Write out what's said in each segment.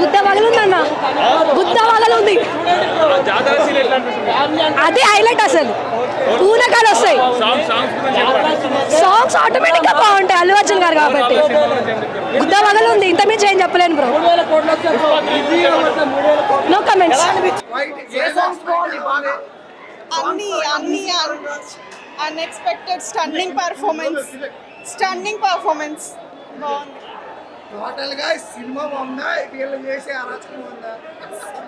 గుద్ద పగలుందన్న, గుద్ద పగలుంది. అది హైలైట్ అసలు. పూనకాలు వస్తాయి, సాంగ్స్ ఆటోమేటిక్ గా బాగుంటాయి అల్లు అర్జున్ గారు కాబట్టి. గుద్ద పగలుంది, ఇంత మించి ఏం చెప్పలేను బ్రో. No comments. అన్ని అన్ఎక్స్పెక్టెడ్ స్టన్నింగ్ పర్ఫార్మెన్స్ బాగుంది. టోటల్ గా సినిమా బాగుందా, వీళ్ళు చేసే అరాచకం బాగుందా?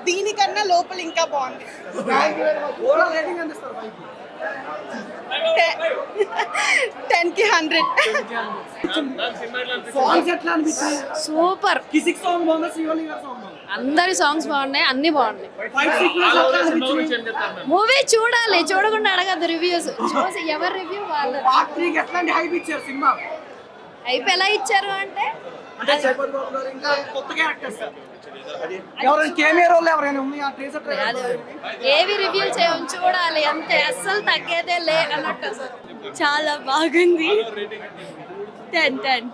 దీనికన్నా లోపల ఇంకా బాగుంది. ఓవరాల్ రేటింగ్ ఎంత ఇస్తారు బైక్? 10కి 100. సాంగ్స్ ఎట్లా అనిపించాయి? సూపర్. కిసిక్ సాంగ్ బాగుందా, శ్రీవల్లి గారి సాంగ్ బాగుందా? అందరి సాంగ్స్ బాగున్నాయి, అన్ని బాగున్నాయి. ఫైట్ సీక్వెన్స్ ఎట్లా అనిపించింది? మూవీ చూడాలి, చూడకుండా అడగద్దు. రివ్యూస్ చూసి ఎవరి రివ్యూ వాళ్ళు. పార్ట్ 3 కి ఎట్లాంటి హైప్ ఇచ్చారు సినిమా? హైప్ ఎలా ఇచ్చారు అంటే జగపతి బాబు గారు ఇంకా కొత్త క్యారెక్టర్స్ ఎవరైనా కెమెరా రోల్ ఎవరైనా ఉంది ఆ ట్రేజర్ ఏవి రివ్యూ చేయడం చూడాలి అంతే, అస్సలు తగ్గేదే లే అన్నట్టు. చాలా బాగుంది. 10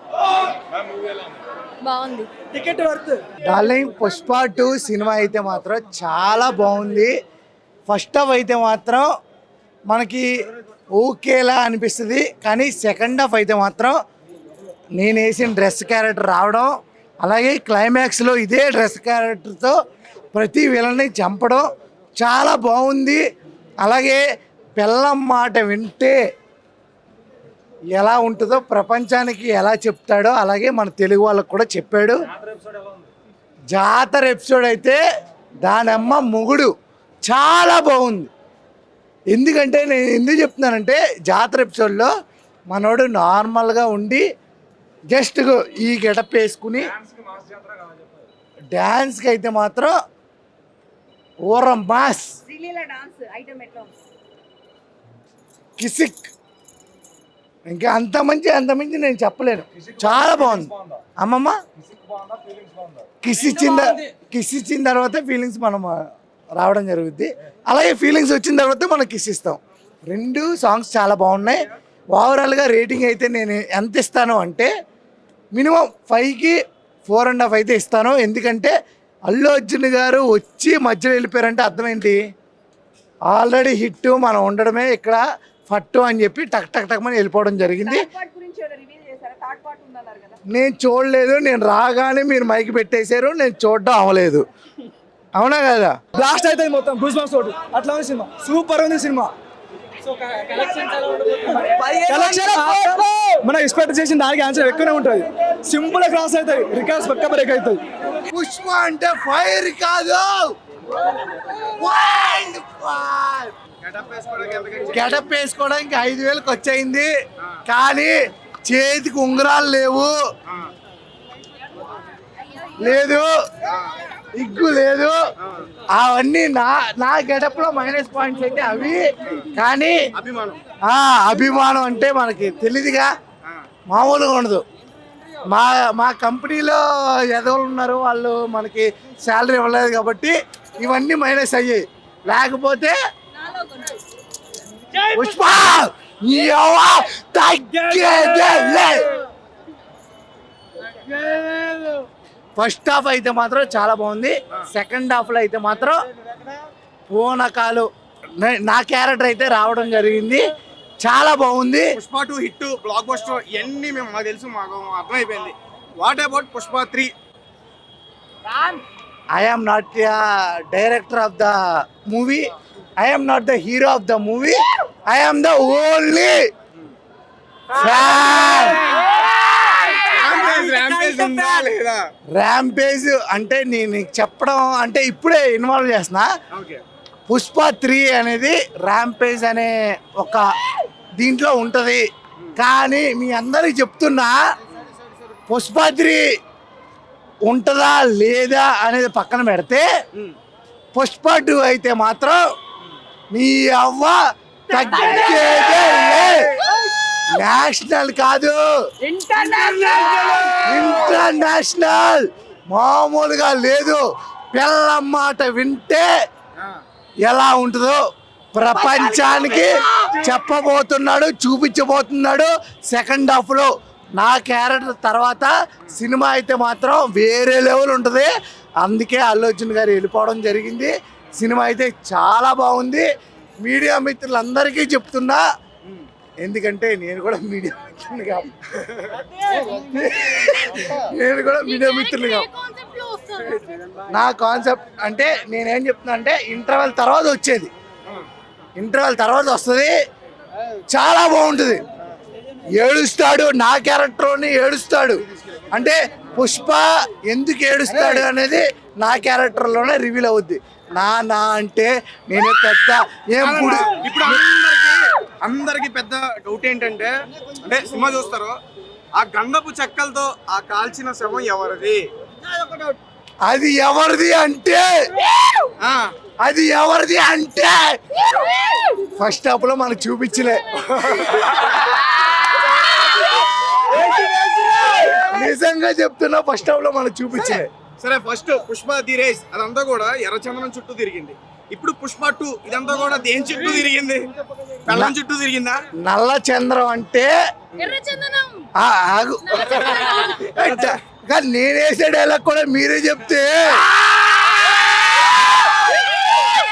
బాగుంది. Ticket worth. Darling Pushpa 2 cinema అయితే మాత్రం చాలా బాగుంది. ఫస్ట్ హాఫ్ అయితే మాత్రం మనకి ఓకేలా అనిపిస్తుంది, కానీ సెకండ్ హాఫ్ అయితే మాత్రం నేను వేసిన డ్రెస్ క్యారెక్టర్ రావడం, అలాగే క్లైమాక్స్లో ఇదే డ్రెస్ క్యారెక్టర్తో ప్రతి విలన్ని చంపడం చాలా బాగుంది. అలాగే పెళ్ళం మాట వింటే ఎలా ఉంటుందో ప్రపంచానికి ఎలా చెప్తాడో అలాగే మన తెలుగు వాళ్ళకు కూడా చెప్పాడు. జాతర ఎపిసోడ్ అయితే దానమ్మ మొగుడు చాలా బాగుంది. ఎందుకంటే నేను ఎందుకు చెప్తున్నానంటే జాతర ఎపిసోడ్లో మనోడు నార్మల్గా ఉండి జస్ట్ ఈ గెటప్ వేసుకుని డ్యాన్స్కి అయితే మాత్రం ఓరం మాస్. కిసిక్ ఇంకా అంతమంచి నేను చెప్పలేను. చాలా బాగుంది అమ్మమ్మ. కిస్ ఇచ్చిన తర్వాత ఫీలింగ్స్ మనం రావడం జరుగుద్ది. అలాగే ఫీలింగ్స్ వచ్చిన తర్వాత మనం కిస్ ఇస్తాం. 2 సాంగ్స్ చాలా బాగున్నాయి. ఓవరాల్గా రేటింగ్ అయితే నేను ఎంత ఇస్తాను అంటే మినిమం 5కి 4.5 అయితే ఇస్తాను. ఎందుకంటే అల్లు అర్జున్ గారు వచ్చి మధ్యలో వెళ్ళిపోయారంటే అర్థమేంటి, ఆల్రెడీ హిట్ మనం ఉండడమే ఇక్కడ ఫట్టు అని చెప్పి టక్ టక్ టక్ అని వెళ్ళిపోవడం జరిగింది. నేను చూడలేదు, నేను రాగానే మీరు మైక్ పెట్టేశారు, నేను చూడడం అవ్వలేదు. అవునా కదా? బ్లాస్ట్ అయితే మొత్తం గూస్ బంప్స్ తోటి అట్లా ఉంది సినిమా. సూపర్ ఉంది సినిమా. మనం ఎక్స్పెక్ట్ చేసిన దానికి ఆన్సర్ ఎక్కువనే ఉంటుంది. సింపుల్ గా క్రాస్ అవుతాయి, రికార్డ్స్ పక్క బ్రేక్ అవుతాయి. పుష్ప అంటే ఫైర్ కాదు, గెటప్ వేసుకోవడానికి 5,000కి వచ్చేయింది, కానీ చేతికి ఉంగరాలు లేదు, ఇగ్గు లేదు. అవన్నీ నా గెటప్ లో మైనస్ పాయింట్స్ అయితే అవి. కానీ అభిమానం అంటే మనకి తెలీదుగా, మామూలుగా ఉండదు. మా కంపెనీలో ఎదవలు ఉన్నారు, వాళ్ళు మనకి శాలరీ ఇవ్వలేదు కాబట్టి ఇవన్నీ మైనస్ అయ్యాయి. లేకపోతే పుష్ప ఫస్ట్ హాఫ్ అయితే మాత్రం చాలా బాగుంది. సెకండ్ హాఫ్లో అయితే మాత్రం పూనకాలు నా క్యారెక్టర్ అయితే రావడం జరిగింది. చాలా బాగుంది. పుష్ప 2 హిట్, బ్లాక్ బస్టర్ ఇవన్నీ మేము మాకు తెలుసు, మాకు అర్థమైపోయింది. What about Pushpa 3? I am not the director of the movie. I am not the hero of the movie. I am the only fan. Rampage అంటే నేను చెప్పడం అంటే ఇప్పుడే ఇన్వాల్వ్ చేస్తున్నా. పుష్ప 3 అనేది ర్యాంపేజ్ అనే ఒక దీంట్లో ఉంటుంది. కానీ మీ అందరికి చెప్తున్నా, పుష్ప 3 ఉంటుందా లేదా అనేది పక్కన పెడితే పుష్ప 2 అయితే మాత్రం నీ అవ్వ తగ్గేదే. నేషనల్ కాదు, ఇంటర్నేషనల్. మామూలుగా లేదు. పిల్లల మాట వింటే ఎలా ఉంటుందో ప్రపంచానికి చెప్పబోతున్నాడు, చూపించబోతున్నాడు. సెకండ్ హాఫ్లో నా క్యారెక్టర్ తర్వాత సినిమా అయితే మాత్రం వేరే లెవెల్ ఉంటుంది. అందుకే అల్లు అర్జున్ గారు వెళ్ళిపోవడం జరిగింది. సినిమా అయితే చాలా బాగుంది. మీడియా మిత్రులందరికీ చెప్తున్నా, ఎందుకంటే నేను కూడా మీడియా మిత్రులు కాదు, నా కాన్సెప్ట్ అంటే నేనేం చెప్తున్నా అంటే ఇంటర్వెల్ తర్వాత వచ్చేది, ఇంటర్వెల్ తర్వాత వస్తుంది, చాలా బాగుంటుంది. ఏడుస్తాడు, నా క్యారెక్టర్ని ఏడుస్తాడు. అంటే పుష్ప ఎందుకు ఏడుస్తాడు అనేది నా క్యారెక్టర్లోనే రివీల్ అవుద్ది. నా అంటే నేను పెద్ద ఏం ఇప్పుడు అందరికి పెద్ద డౌట్ ఏంటంటే, అంటే సినిమా చూస్తారు, ఆ గంధపు చెక్కలతో ఆ కాల్చిన శవం ఎవరిది? అది ఎవరిది అంటే ఫస్ట్ హాఫ్ లో మనకు చూపించలే. నిజంగా చెప్తున్నా, ఫస్ట్ హాఫ్ లో మనకు చూపించలే. సరే, ఫస్ట్ పుష్ప ది రేస్ అదంతా కూడా ఎర్రచందనం చుట్టూ తిరిగింది. ఇప్పుడు పుష్ప 2 ఇదంతా కూడా దేని చుట్టూ తిరిగింది? బెల్లం చుట్టూ తిరిగిందా? నల్ల చంద్రం అంటే ఆగు, కానీ నేనేసే డైలాగ్ కూడా మీరే చెప్తే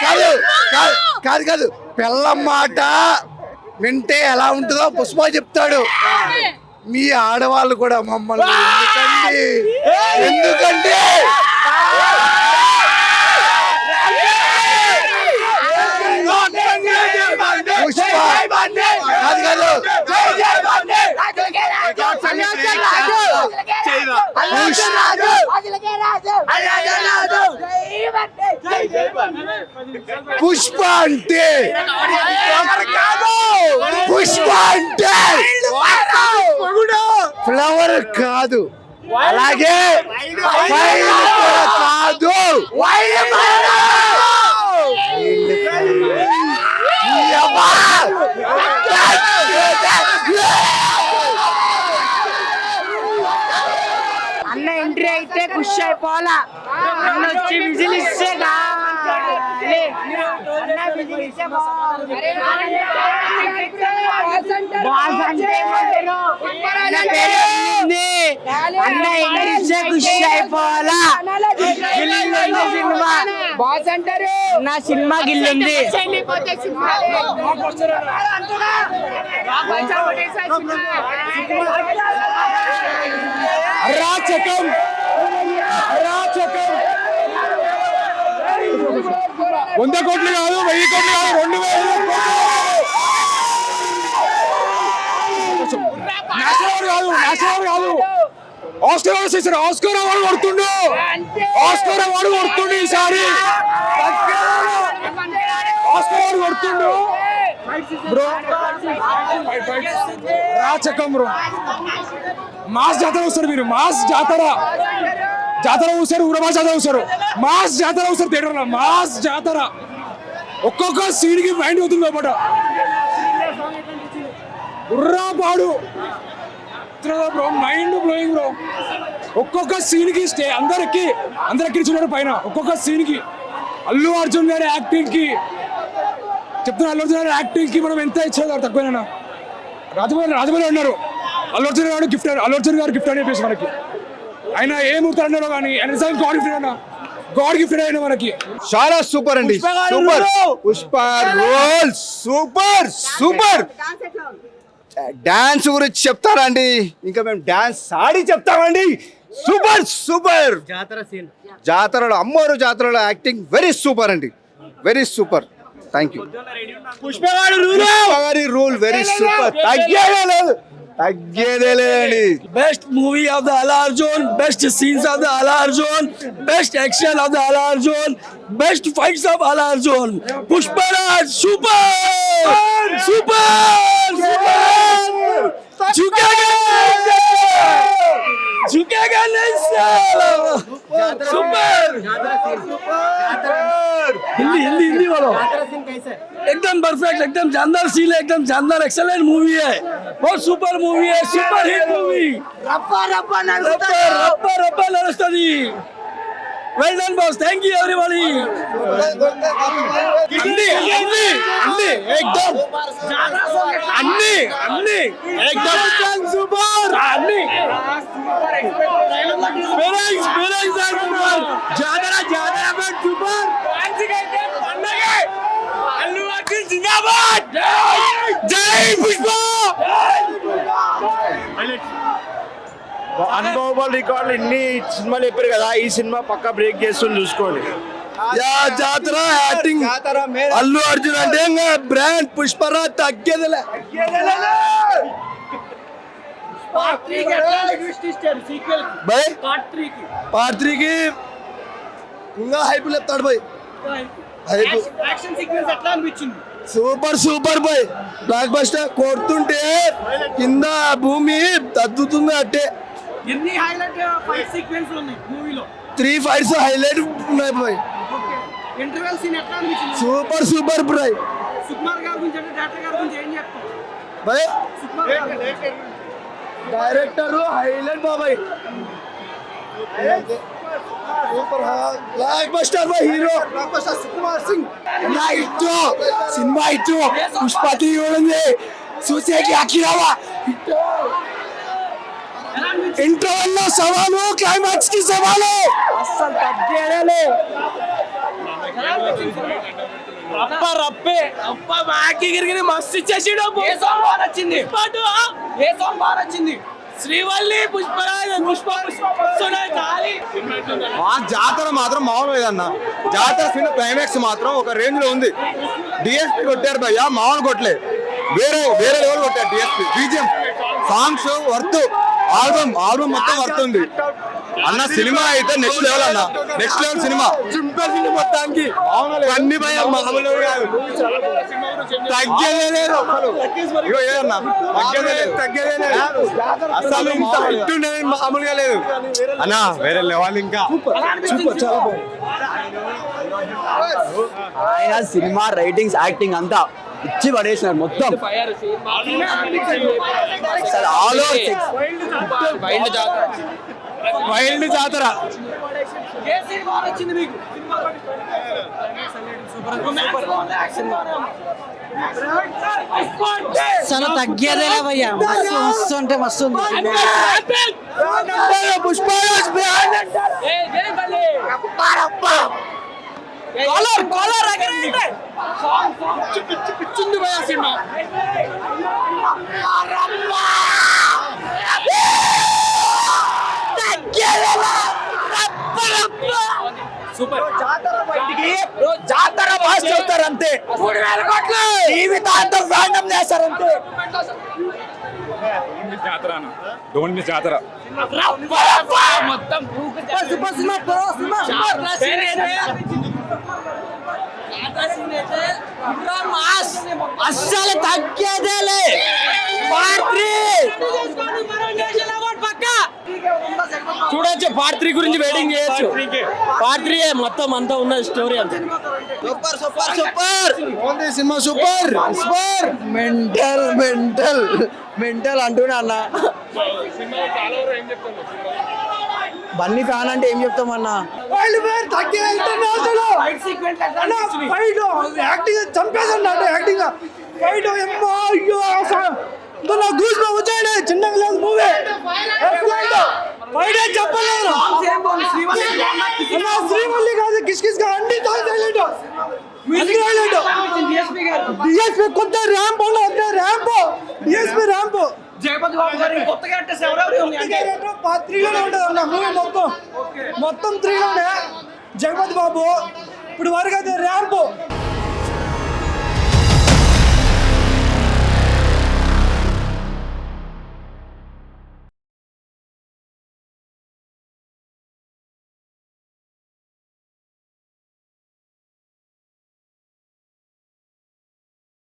కాదు కాదు కాదు పిల్లం మాట వింటే ఎలా ఉంటుందో పుష్ప చెప్తాడు. మీ ఆడవాళ్ళు కూడా మమ్మల్ని ఎందుకంటే పుష్ప కాదు కాదు పుష్ప అంటే ఫ్లవర్ కాదు, అలాగే కాదు, అన్న ఎంట్రీ అయితే ఖుషి అయిపోవాలా. అన్న వచ్చి విజిల్ ఇస్తే అన్న ఎంట్రీ ఇస్తే ఖుషి అయిపోవాలా. సినిమా బాస్ అంటారు, నా సినిమా గిల్లుంది. అరాచకం 100 కోట్లు కాదు, 1000 కోట్లు కాదు, 2000 కాదు. ఆస్కార్ చేశారు, ఆస్కార్ అవార్డు కొడుతుండు ఈసారి. ఆస్కార్ అవార్డు కొడుతుండు బ్రో. రాచకం బ్రో. మాస్ జాతర వస్తారు మీరు, మాస్ జాతర చూసారు, ఊరమా జాతర చూసారు, మాస్ జాతర చూసారు థియేటర్లో, మాస్ జాతర. ఒక్కొక్క సీన్కి మైండ్ అవుతుంది లోపల. ఉర్రాపాడు బ్రో, మైండ్ బ్లోయింగ్ బ్రో. ఒక్కొక్క సీన్కి అందరికి చూడడం పైన, ఒక్కొక్క సీన్కి అల్లు అర్జున్ గారి యాక్టింగ్కి చెప్తున్నా, అల్లు అర్జున్ గారి యాక్టింగ్కి మనం ఎంత ఇచ్చేదారు తక్కువేనా. రాజమౌళి ఉన్నారు, అల్లు అర్జున్ గారు గిఫ్ట్ అని చెప్పేసి మనకి. ఆయన ఏ మూర్తి అన్నారో కానీ ఆయన గాడ్ గిఫ్ట్ అయినా మనకి. చాలా సూపర్ అండి, super. Pushpa role super. Dance గురించి చెప్తారండి, ఇంకా మేము డాన్స్ ఆడి చెప్తామండి. సూపర్. జాతరలో అమ్మోరు జాతరలో యాక్టింగ్ వెరీ సూపర్ అండి, very super. Thank you. Pushpa గారి రూల్ వెరీ సూపర్, తగ్గేదే లేదండి. Best movie of the Alla Arjun, best scenes of the Alla Arjun, best action of the Alla Arjun, best fights of Alla Arjun. Pushparaj, super. झुकेगा नहीं साला. super. Hindi बोलो. एकदम perfect, एकदम जानदार सीन है, एकदम जानदार एक्सेलेंट मूवी है, बहुत सुपर मूवी है, सुपर हिट मूवी. रप्पा नडुस्तदी. Well done boss, thank you everybody. అన్ని అన్ని అన్ని ఏకదమ్ అన్ని అన్ని ఏకదమ్ సూపర్. అన్ని feelings feelings are super. Jathara Jathara but super. పండగే అల్లు అర్జున్ జిందాబాద్. జై పుష్ప. అన్బోబల్ రికార్డులు ఇన్ని సినిమాలు చెప్పారు కదా, ఈ సినిమా పక్కా బ్రేక్ చేస్తుంది చూసుకోండి. జాతర యాక్టింగ్ అల్లు అర్జున్ అంటే ఇంకా బ్రాండ్. పుష్పరాజ్ తగ్గేదిలే. పార్ట్ 3 కి ఇంకా హైప్ లేపుతాడు boy. Super super boy. Blockbuster కొడుతుంటే కింద భూమి తద్దుతుంది అట్టే. ఎన్ని హైలైట్ ఫైట్ సీక్వెన్స్ ఉన్నాయి మూవీలో? 3 ఫైట్స్ హైలైట్ ఉన్నాయి బాయ్. ఇంటర్వెల్ సీన్ ఎట్లా అనిపించింది? Super super bye. సుకుమార్ గారి గురించి అంటే డైరెక్టర్ గారి గురించి ఏం చెప్తావు? Boy Sukumar garu director highlight బాబాయ్. Super blockbuster boy. Hero blockbuster Sukumar Singh. ఇట్టు సినిమా ఇట్టు పుష్పతి ఉంది చూసేకి అఖిరావా. ఇంటర్వెల్ లో సవాలు, క్లైమాక్స్ కి సవాలు అస్సలు తగ్గేదే. రప్పే అప్ప మాకి గిరిగిరి మస్తు ఇచ్చేసాడు. ఏ సాంగ్ బాగా నచ్చింది? ఏ సాంగ్ బాగా నచ్చింది? శ్రీవల్లి పుష్పరాజ్ పుష్ప జాతర మాత్రం మామూలు లేదన్న. జాతర సినిమా క్లైమాక్స్ మాత్రం ఒక రేంజ్ లో ఉంది. డిఎస్పీ కొట్టారు భయ్యా, మామూలు కొట్టలే, వేరే వేరే లెవెల్ కొట్టారు DSP. BGM songs worth, album మొత్తం వర్త్ ఉంది అన్న. సినిమా అయితే నెక్స్ట్ లెవెల్ అన్న, నెక్స్ట్ లెవెల్ సినిమా. చింపేసింది మొత్తానికి. అన్ని భయ మామూలు కాదు, తగ్గేదే లేదు. ఇగో ఏదన్నా తగ్గేదే లేదు అసలు. ఇంత హిట్ ఉండేది మామూలుగా లేదు అన్న, వేరే లెవెల్. ఇంకా సూపర్ చాలా బాగుంది. ఆయన సినిమా రైటింగ్స్ యాక్టింగ్ అంతా ఇచ్చి పడేసినారు మొత్తం. ఆల్ వైల్డ్ జాతర. ఏ సీన్ బాగా నచ్చింది మీకు? అసలు తగ్గేదేలే భయ్యా. మస్తు అంటే మస్తు ఉంది. పుష్పరాజ్ పిచ్చింది భయ సినిమా. సూపర్. జాతర బాగా చెప్తారు అంతే. జీవితాంతం ఫ్యాండమ్ చేస్తారు అంతే. జాతర డోంట్ మిస్ జాతర. మొత్తం అస్సలు తగ్గేదేలే. చూడొచ్చు పార్ట్ 3 గురించి వెయిటింగ్ చేయొచ్చు. పార్ట్ 3 మొత్తం అంతా ఉన్న స్టోరీ అంతా. Super super super cinema super super. Mental mental mental అంటూనే అన్న. బన్నీ ఫ్యాన్ అంటే ఏం చెప్తాం అన్న. యాక్టింగ్ చంపేసాడు. యాక్టింగ్ ఫైట్ అమ్మా అయ్యో నా గూస్ లో వచ్చాడు. చిన్నగా లేదు మూవీ. ఫైట్ చెప్పలేదు. శ్రీవల్లి కాదు కిస్ గా అన్ని డిఎస్పీ కొత్త ramp ramp DSP ramp. Jagapathi Babu garu కొత్త క్యారెక్టర్స్ ఎవరెవరు ఉన్నాయి? పార్ట్ 3లోనే ఉంటుంది అన్న మూవీ మొత్తం 3లోనే. జగపతి బాబు ఇప్పుడు వరకు అయితే ర్యాంప్